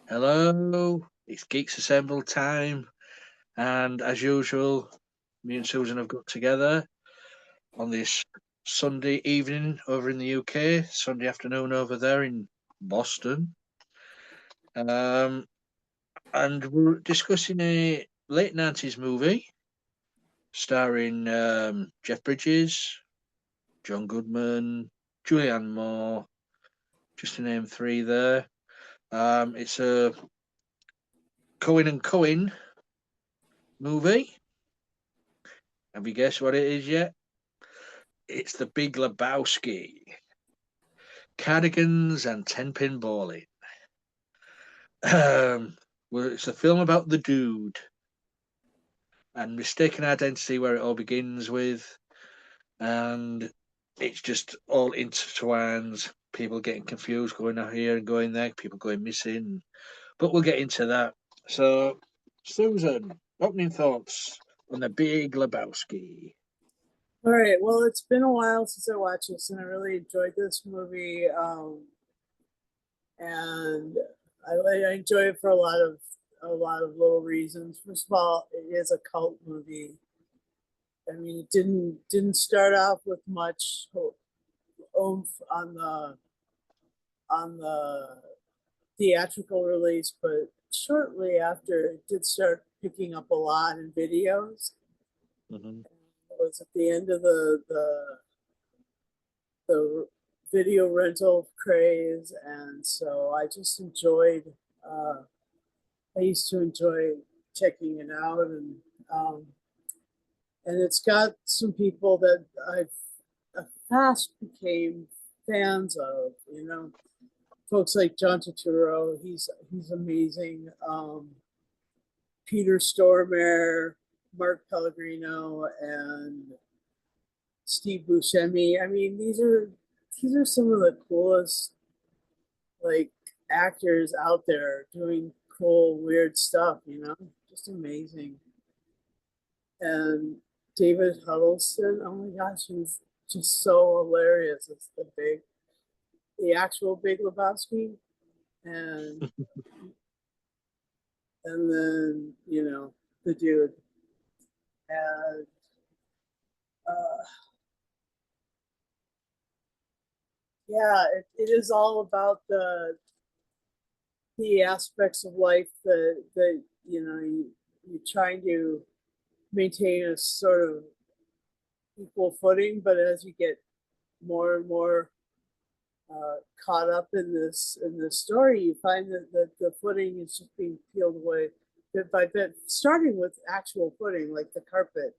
Hello, it's Geeks Assemble time, and as usual, me and Susan have got together on this Sunday evening over in the UK, Sunday afternoon over there in Boston, um, and we're discussing a late 90s movie starring Jeff Bridges, John Goodman, Julianne Moore, just to name three there. It's a Cohen and Cohen movie. Have you guessed what it is yet? It's the Big Lebowski. Cardigans and 10-pin bowling. Well, it's a film about the dude and mistaken identity where it all begins with. And it's just all intertwined. People getting confused, going out here and going there, people going missing. But we'll get into that. So, Susan, opening thoughts on the Big Lebowski. All right. Well, it's been a while since I watched this, and I really enjoyed this movie. And I enjoy it for a lot of little reasons. First of all, it is a cult movie. I mean, it didn't start off with much oomph on the theatrical release, but shortly after, it did start picking up a lot in videos. Mm-hmm. It was at the end of the video rental craze, and so I just enjoyed. I used to enjoy checking it out, and it's got some people that I fast became fans of. Folks like John Turturro. He's amazing. Peter Stormare, Mark Pellegrino, and Steve Buscemi. I mean, these are some of the coolest like actors out there doing cool, weird stuff. Just amazing. And David Huddleston. Oh my gosh, he's just so hilarious. It's the actual Big Lebowski, and and then the dude, and uh, yeah, it is all about the aspects of life that you're trying to maintain a sort of equal footing, but as you get more and more caught up in this story, you find that the footing is just being peeled away bit by bit, starting with actual footing, like the carpet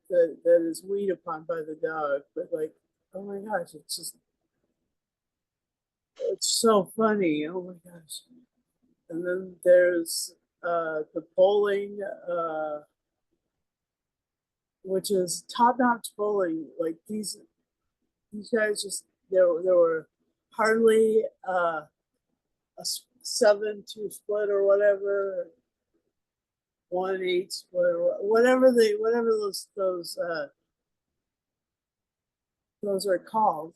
that is weed upon by the dog. But like, oh my gosh, it's so funny. Oh my gosh. And then there's the bowling, which is top-notch bowling. Like these guys just there were hardly a 7-2 split or whatever, 1-8 split or whatever those are called.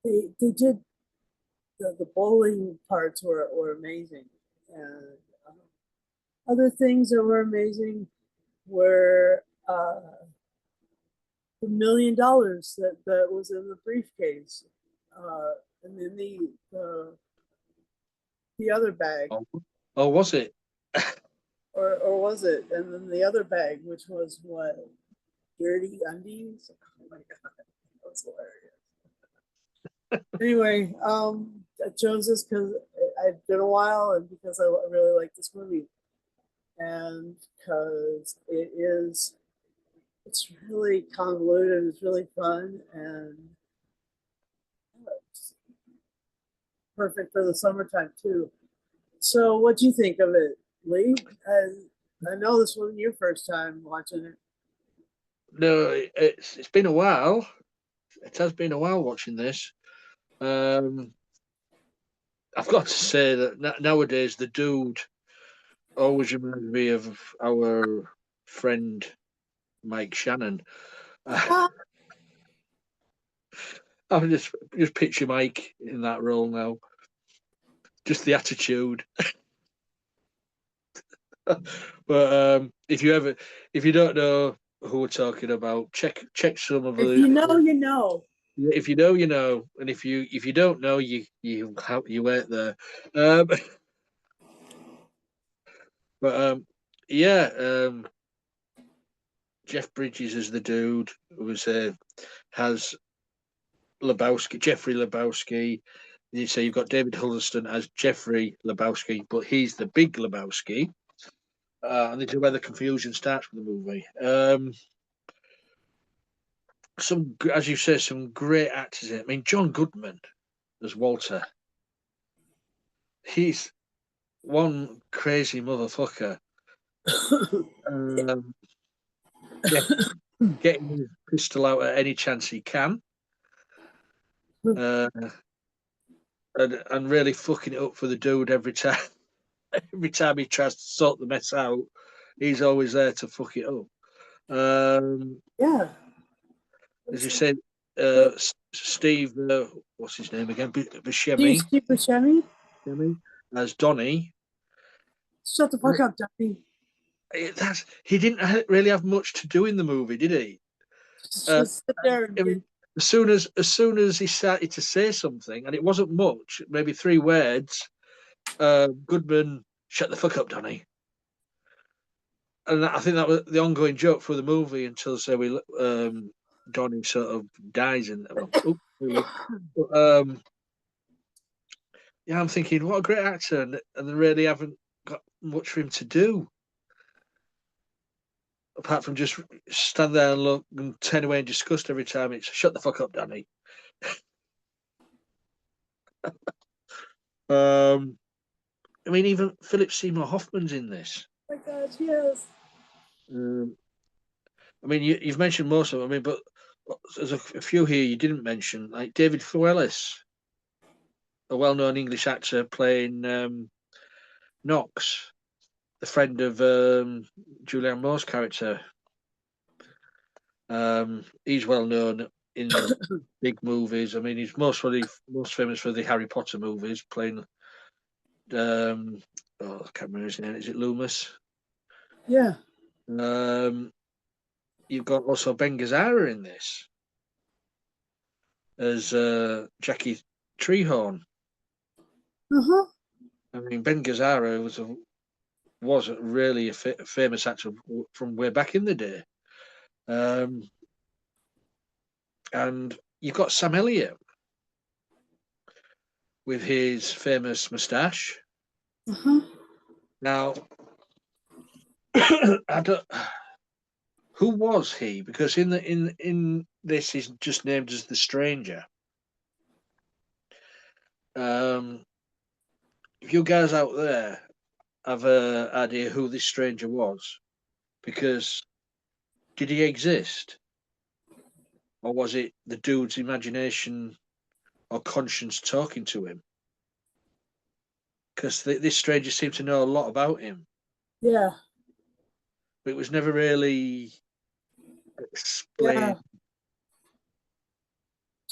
They did the bowling parts were amazing, and other things that were amazing were the $1 million that was in the briefcase, and then the other bag, Oh, was it? or was it? And then the other bag, which was what, dirty undies? Oh my god, that was hilarious. Anyway, I chose this because it's been a while, and because I really like this movie, and because it's really convoluted, it's really fun, and it's perfect for the summertime too. So, what do you think of it, Lee? I know this wasn't your first time watching it. No, it's been a while. It has been a while watching this. Um, I've got to say that nowadays the dude always reminds me of our friend Mike Shannon. I'm just picture Mike in that role now. just the attitude. But if you don't know who we're talking about, check some of If the. you know, you know. If you know, you know, and if you don't know, you ain't there. Um, but yeah, Jeff Bridges is the dude who was has Jeffrey Lebowski. So you've got David Huddleston as Jeffrey Lebowski, but he's the Big Lebowski. And this is where the confusion starts with the movie. As you say, some great actors in it. I mean, John Goodman as Walter. He's one crazy motherfucker. Um, get, Getting his pistol out at any chance he can, uh, and really fucking it up for the dude every time. Every time he tries to sort the mess out, he's always there to fuck it up. Yeah. As you said, Steve, what's his name again? Buscemi, Steve Buscemi? as Donnie. Shut the fuck up, Donnie. He didn't really have much to do in the movie, did he? Just sit there and I mean, as soon as he started to say something, and it wasn't much, maybe 3 words, Goodman, shut the fuck up, Donnie. And I think that was the ongoing joke for the movie until say Donnie sort of dies in. Well, but, yeah, I'm thinking, what a great actor, and they really haven't got much for him to do apart from just stand there and look and turn away in disgust every time it's shut the fuck up, Danny. I mean, even Philip Seymour Hoffman's in this. Oh my gosh, yes. I mean, you've mentioned most of them. I mean, but there's a few here you didn't mention, like David Thewlis, a well-known English actor playing Knox, the friend of Julianne Moore's character. He's well known in big movies. I mean, he's most famous for the Harry Potter movies, playing. I can't remember his name. Is it Loomis? Yeah. You've got also Ben Gazzara in this as Jackie Treehorn. Uh-huh. I mean, Ben Gazzara was really a famous actor from way back in the day. And you've got Sam Elliott with his famous moustache. Uh-huh. Now, I don't. Who was he? Because in this, he's just named as the stranger. If you guys out there have an idea who this stranger was, because did he exist, or was it the dude's imagination or conscience talking to him? Because this stranger seemed to know a lot about him, Yeah. but it was never really Yeah. explained.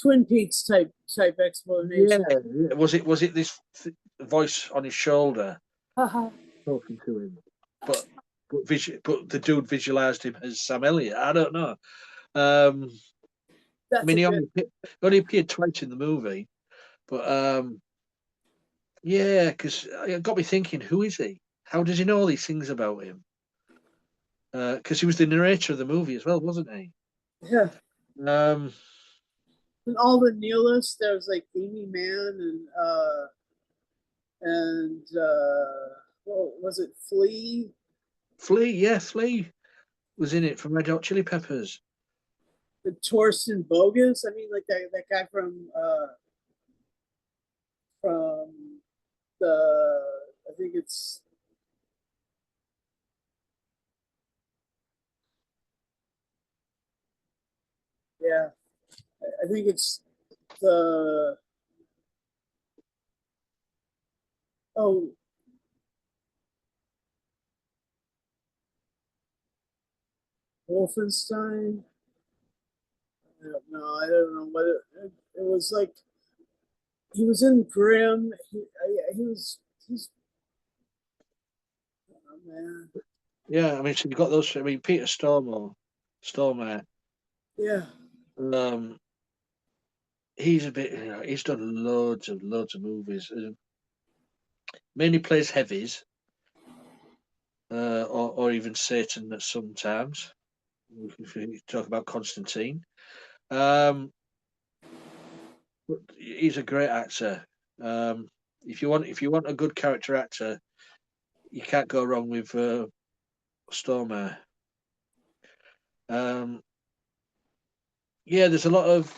Twin Peaks type Yeah, explanation. was it this voice on his shoulder Haha. talking to him? But but the dude visualized him as Sam Elliott. I don't know. I That's mean, a good. only appeared twice in the movie, but yeah, because it got me thinking, who is he? How does he know all these things about him? Because he was the narrator of the movie as well, wasn't he? Yeah. Um, And all the nihilists, there was like Amy Mann and what was it, Flea? Flea was in it from Red Hot Chili Peppers. The Torsten Bogus. I mean, like that guy from the I think it's yeah, I think it's the oh Wolfenstein. I don't know what it was like. he was in Grimm. He's oh man, Yeah, I mean, so you've got those. I mean, Peter Stormare. yeah, He's a bit. He's done loads of movies. Mainly plays heavies, or even Satan at sometimes. If you talk about Constantine, um, but he's a great actor. Um, if you want a good character actor, you can't go wrong with Stormare. Um, yeah, there's a lot of,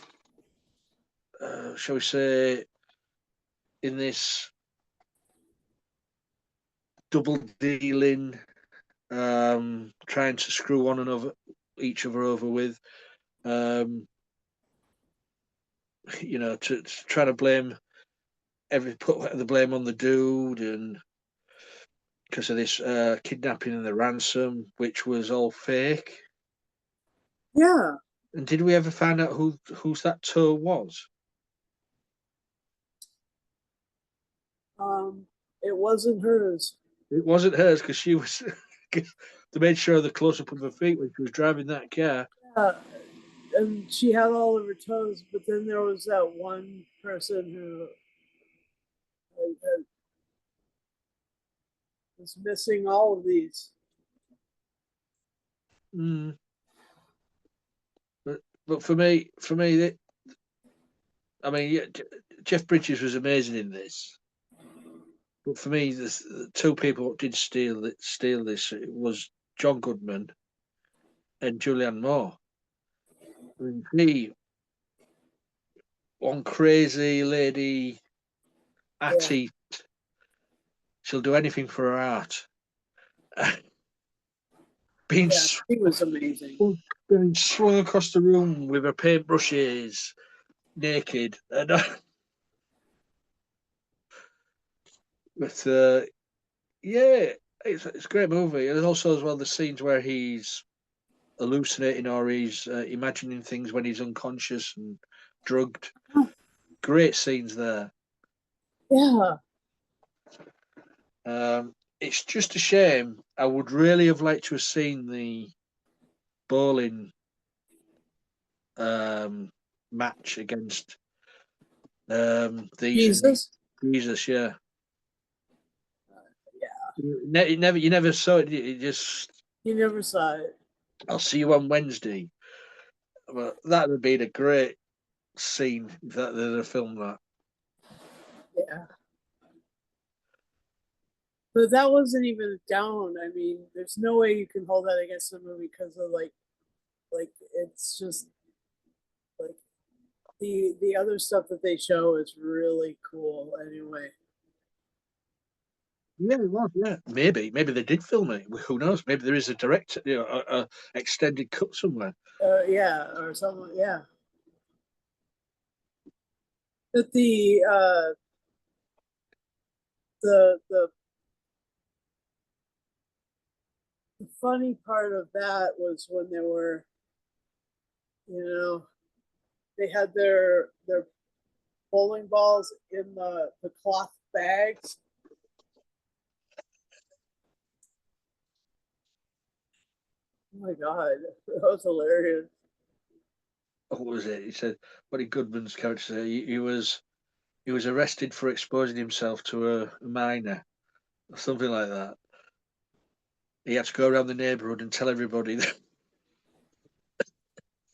shall we say, in this double dealing, trying to screw one another, each other over with, um, to try to blame put the blame on the dude, and because of this kidnapping and the ransom, which was all fake. yeah. And did we ever find out whose that tour was? It wasn't hers. It wasn't hers because she was. They made sure of the close up of her feet when she was driving that car. Yeah, and she had all of her toes, but then there was that one person who was missing all of these. Mm. But for me, I mean, yeah, Jeff Bridges was amazing in this. But for me, the two people that did steal this, it was John Goodman and Julianne Moore. I mean, he, one crazy lady, Yeah, Atty, she'll do anything for her art. being yeah, she was amazing. being swung across the room with her paintbrushes, naked, and but yeah, it's a great movie. And also as well the scenes where he's hallucinating or he's imagining things when he's unconscious and drugged. Great scenes there. Yeah, It's just a shame. I would really have liked to have seen the bowling um, match against these and Jesus. Jesus. Yeah, Yeah, you never saw it. You just, you never saw it. I'll see you on Wednesday. Well, that would have been a great scene if that they'd have filmed that. Yeah, but that wasn't even down. I mean, there's no way you can hold that against the movie because of like it's just like the other stuff that they show is really cool anyway. Yeah, it was. Yeah, maybe they did film it. Who knows? Maybe there is a direct, a extended cut somewhere. Yeah, or something. Yeah, but the funny part of that was when they were, you know, they had their bowling balls in the cloth bags. Oh my god, that was hilarious. What was it? He said, "What did Goodman's character say? He was arrested for exposing himself to a minor, or something like that. He had to go around the neighbourhood and tell everybody that."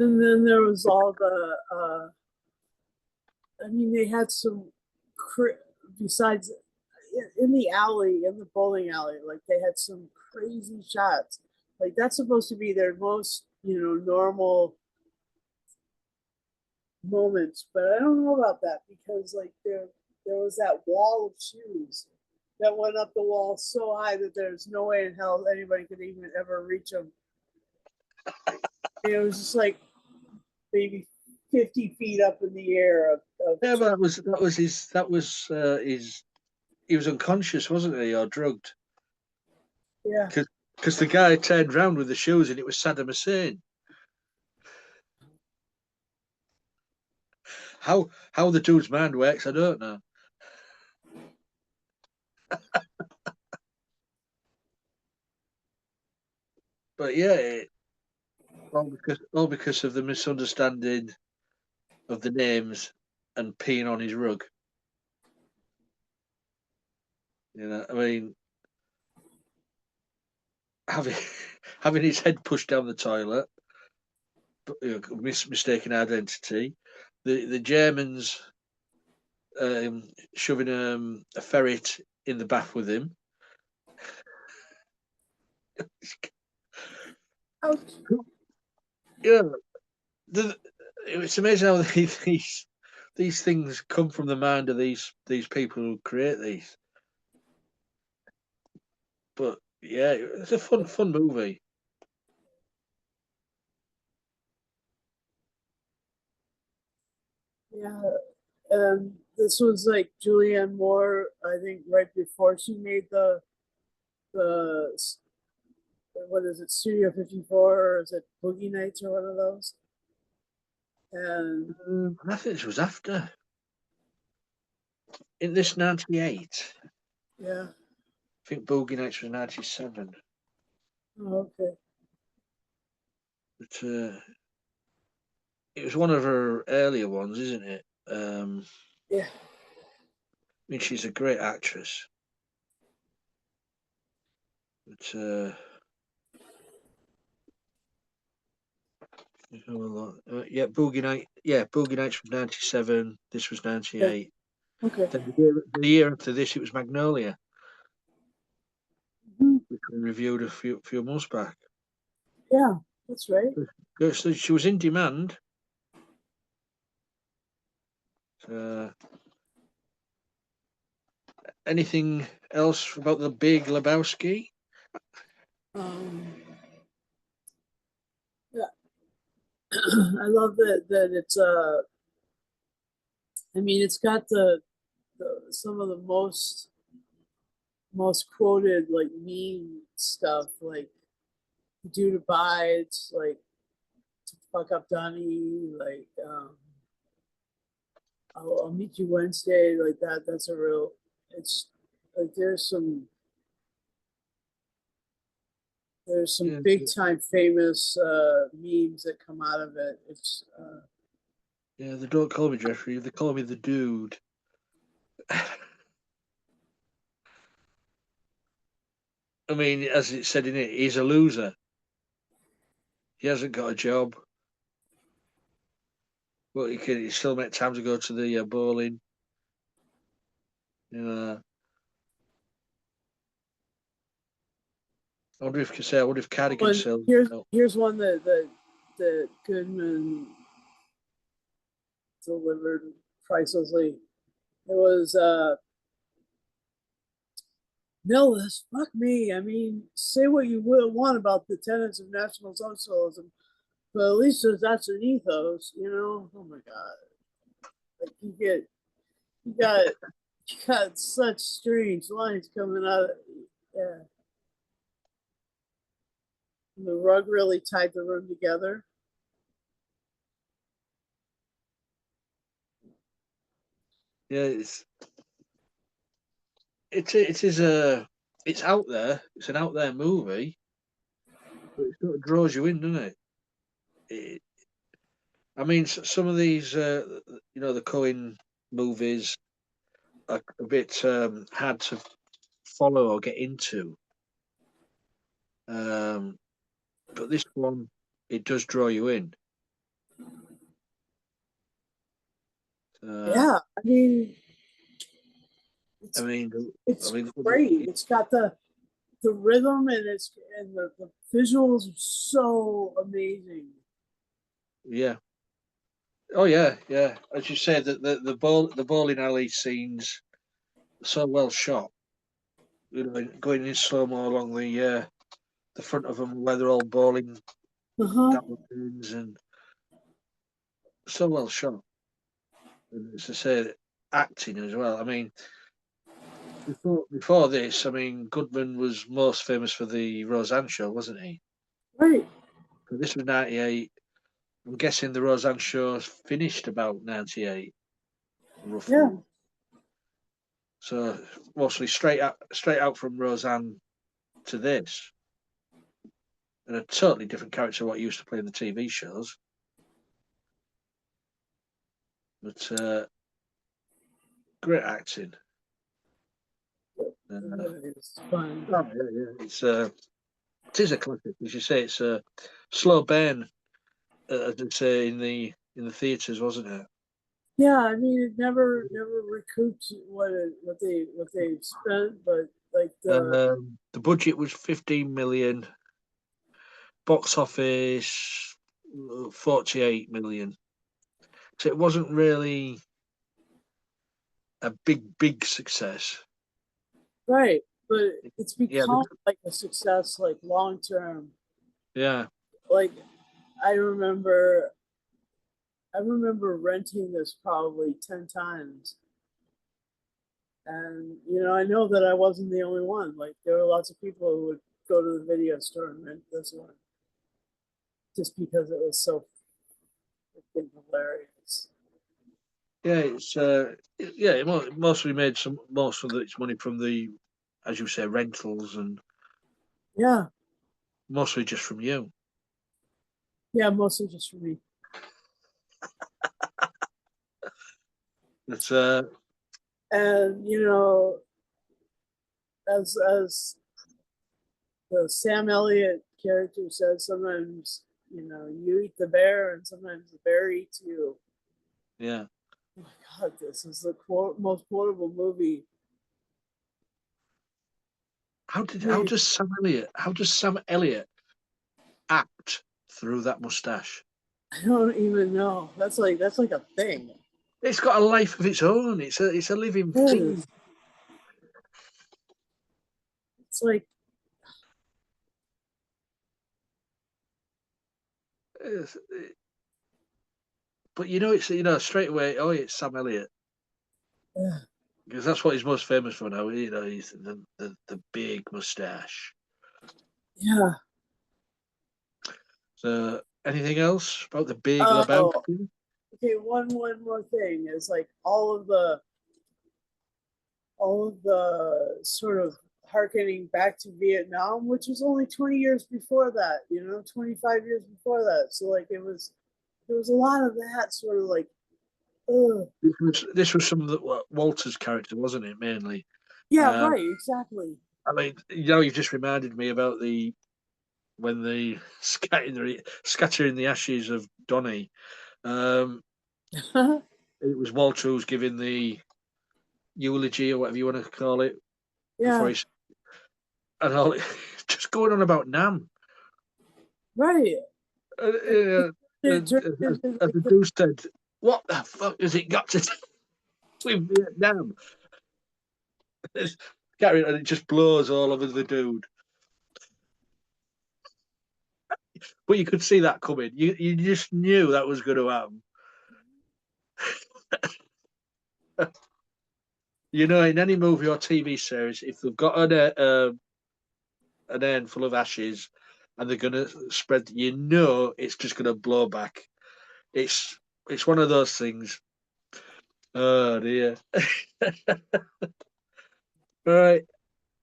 And then there was all the. I mean, they had some. Besides, in the alley, in the bowling alley, like they had some crazy shots. Like that's supposed to be their most, normal moments. But I don't know about that because like there was that wall of shoes that went up the wall so high that there's no way in hell anybody could even ever reach them. And it was just like maybe 50 feet up in the air of Yeah, but that was his. He was unconscious, wasn't he, or drugged? yeah. Because the guy turned round with the shoes and it was Saddam Hussein. how the dude's mind works, I don't know. But yeah, all because of the misunderstanding of the names and peeing on his rug. You know, I mean, having having his head pushed down the toilet, mistaken identity. The Germans shoving a ferret in the bath with him. Ouch. Yeah, it's amazing how these things come from the mind of these people who create these. But yeah, it's a fun movie. Yeah. This was like Julianne Moore, I think, right before she made the what is it, Studio 54, or is it Boogie Nights or one of those? And I think this was after in this '98. yeah, I think Boogie Nights was '97. oh, okay, But it was one of her earlier ones, isn't it? yeah. I mean, she's a great actress. But yeah, Boogie Night. Yeah, Boogie Nights was '97. This was Yeah. '98. Okay. Then the year after this, it was Magnolia, Mhm. which we reviewed a few months back. Yeah, that's right. So she was in demand. Uh, Anything else about the Big Lebowski? Um, yeah, I love that it's I mean, it's got the some of the most quoted like meme stuff, like dude abides, like fuck up Donnie, like I'll meet you Wednesday, like that. That's a real. It's like there's some Yeah, big time famous memes that come out of it. It's yeah. They don't call me Jeffrey. They call me the dude. I mean, as it said in it, he's a loser. He hasn't got a job, but he still make time to go to the bowling. You know, I wonder if oh, Cardigan and sells. here's one that Goodman delivered pricelessly. It was Nihilist, fuck me. I mean, say what you will want about the tenets of National Socialism, but at least that's an ethos, you know? Oh my God. Like you got, you got such strange lines coming out. Yeah. And the rug really tied the room together. Yeah, it is a it's out there. It's an out there movie, but it sort of draws you in, doesn't it? it I mean, some of these, the Coen movies are a bit hard to follow or get into. Um, but this one, it does draw you in. Uh, Yeah. I It's, mean, I it's mean, great. It's got the rhythm and the visuals are so amazing. yeah. Oh yeah, yeah. As you said, the bowling alley scenes are so well shot. You know, going in slow mo along the front of them where they're all bowling Uh-huh. down the pins and so well shot. And as I say, acting as well. I mean, before this, I mean, Goodman was most famous for the Roseanne show, wasn't he? Right. So this was '98. I'm guessing the Roseanne show finished about 98, roughly. Yeah. So mostly straight out from Roseanne to this, and a totally different character to what you used to play in the TV shows. But great acting. It's fun. Oh, yeah. It is a classic, as you say. It's a slow burn, as they say in the theatres, wasn't it? Yeah, I mean, it never recouped what they spent, but like The budget was 15 million, box office 48 million. So it wasn't really a big success. right, but it's Yeah, become like a success, like long term. yeah. Like I I remember renting this probably 10 times, and I know that I wasn't the only one. Like there were lots of people who would go to the video store and rent this one just because it was so freaking hilarious. Yeah, it mostly made most of its money from the, as you say, rentals, and Yeah, mostly just from you. yeah, mostly just for me. It's And as the Sam Elliott character says, sometimes you eat the bear, and sometimes the bear eats you. yeah. Oh my God, this is the most quotable movie. I How mean, does Sam Elliott act through that mustache? I don't even know. That's like a thing. It's got a life of its own. It's a living It thing. is. It's like It's- but it's straight away. Oh, it's Sam Elliott, ugh, because that's what he's most famous for now. He's the big mustache. yeah. So anything else about the Big Oh, Lebowski? okay. One more thing is like all of the sort of harkening back to Vietnam, which was only 20 years before that, 25 years before that. So like there was a lot of that sort of like, ugh. This was some of Walter's character, wasn't it? Mainly. Yeah, Um, right, exactly. I mean, you've just reminded me about when they scattering the ashes of Donny. Um, it was Walter who was giving the eulogy, or whatever you want to call it, before Yeah, he's and all just going on about Nam. right. It turned into As like the dude said, "What the fuck has it got to do with Vietnam?" And it just blows all over the dude. But you could see that coming. You just knew that was going to happen. In any movie or TV series, if they've got an urn full of ashes and they're going to spread, it's just going to blow back. It's it's one of those things. Oh dear. Right.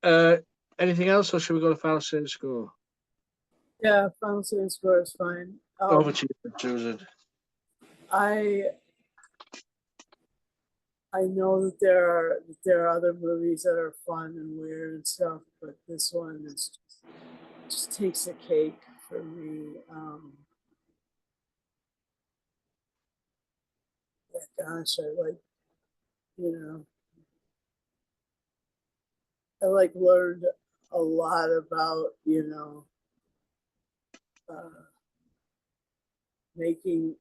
Uh, anything else, or should we go to final stage score? yeah, Final Fantasy score is fine. Over to you, Susan. I I know that there are other movies that are fun and weird and stuff, but this one is just takes the cake for me. Gosh, you know, I like learned a lot about uh, making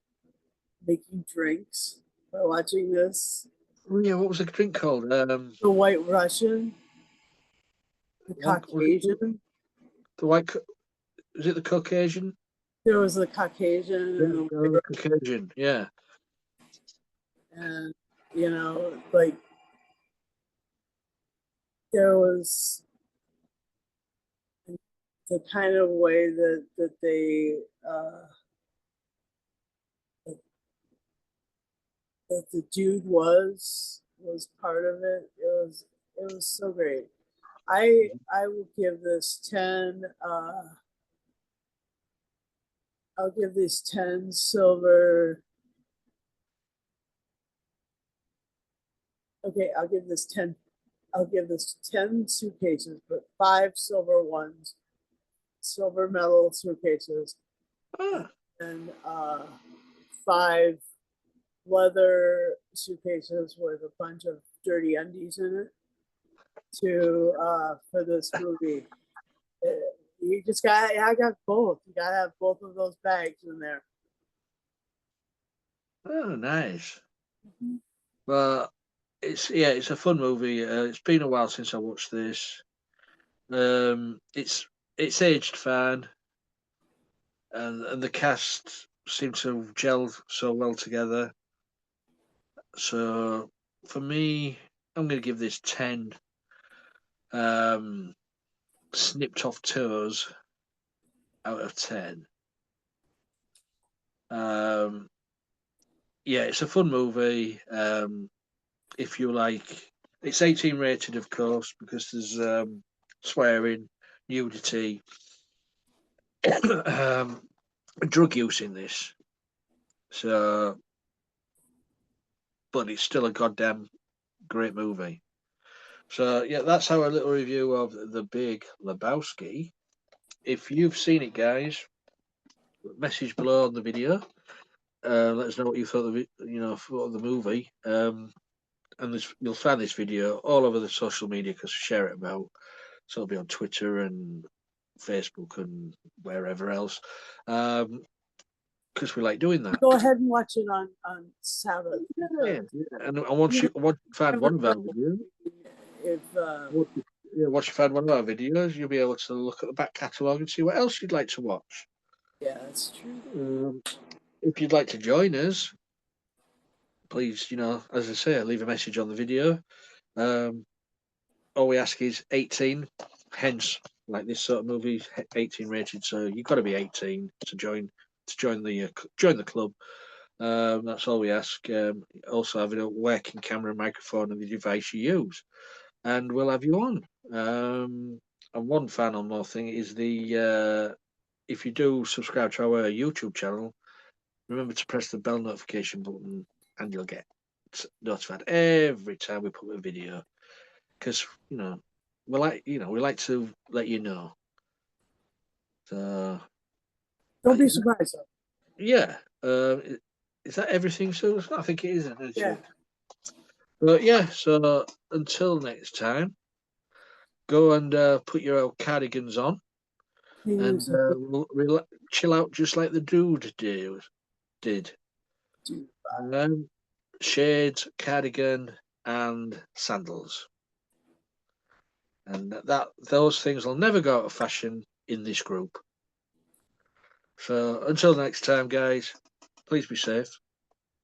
making drinks by watching this. Oh yeah, what was the drink called? The White Russian, the One was it called? Caucasian. The white. Is it the Caucasian? There was the Caucasian Yeah, and the the White Caucasian. Yeah. Russian, and like there was the kind of way that they that the dude was part of it. It was so great. I will give this 10. I'll give this 10 silver. Okay, I'll give this 10. I'll give this 10 suitcases, but 5 silver ones, silver metal suitcases, Ah, and 5 leather suitcases with a bunch of dirty undies in it to for this movie. You just got, I got both. You gotta have both of those bags in there. oh, nice. Well, it's a fun movie. It's been a while since I watched this. It's aged fine, and the cast seem to have gelled so well together. So for me, I'm going to give this 10 snipped off toes out of 10. Um, yeah, it's a fun movie. If you like, it's 18 rated, of course, because there's swearing, nudity, um, drug use in this. So, but it's still a goddamn great movie. So yeah, that's our little review of the Big Lebowski. If you've seen it, guys, message below on the video. Let us know what you thought of it. Thought of the movie. And you'll find this video all over the social media because we share it about. So it'll be on Twitter and Facebook and wherever else. Because we like doing that. Go ahead and watch it on Sabbath. Yeah. And once you find one of our videos, If once you find one of our videos, you'll be able to look at the back catalogue and see what else you'd like to watch. yeah, that's true. If you'd like to join us, please, as I say, leave a message on the video. All we ask is 18, hence, like this sort of movie, 18 rated. So you've got to be 18 to join the club. That's all we ask. Also, having a working camera, microphone, and the device you use, and we'll have you on. And one final more thing is if you do subscribe to our YouTube channel, remember to press the bell notification button, and you'll get notified every time we put a video. Because we like to let you know. So Don't be surprised. yeah, is that everything, Sue? I think it is, isn't it? Yeah. But yeah, so until next time, go and put your old cardigans on and chill out just like the dude did. Shades, cardigan, and sandals. And those things will never go out of fashion in this group. So until next time, guys, please be safe.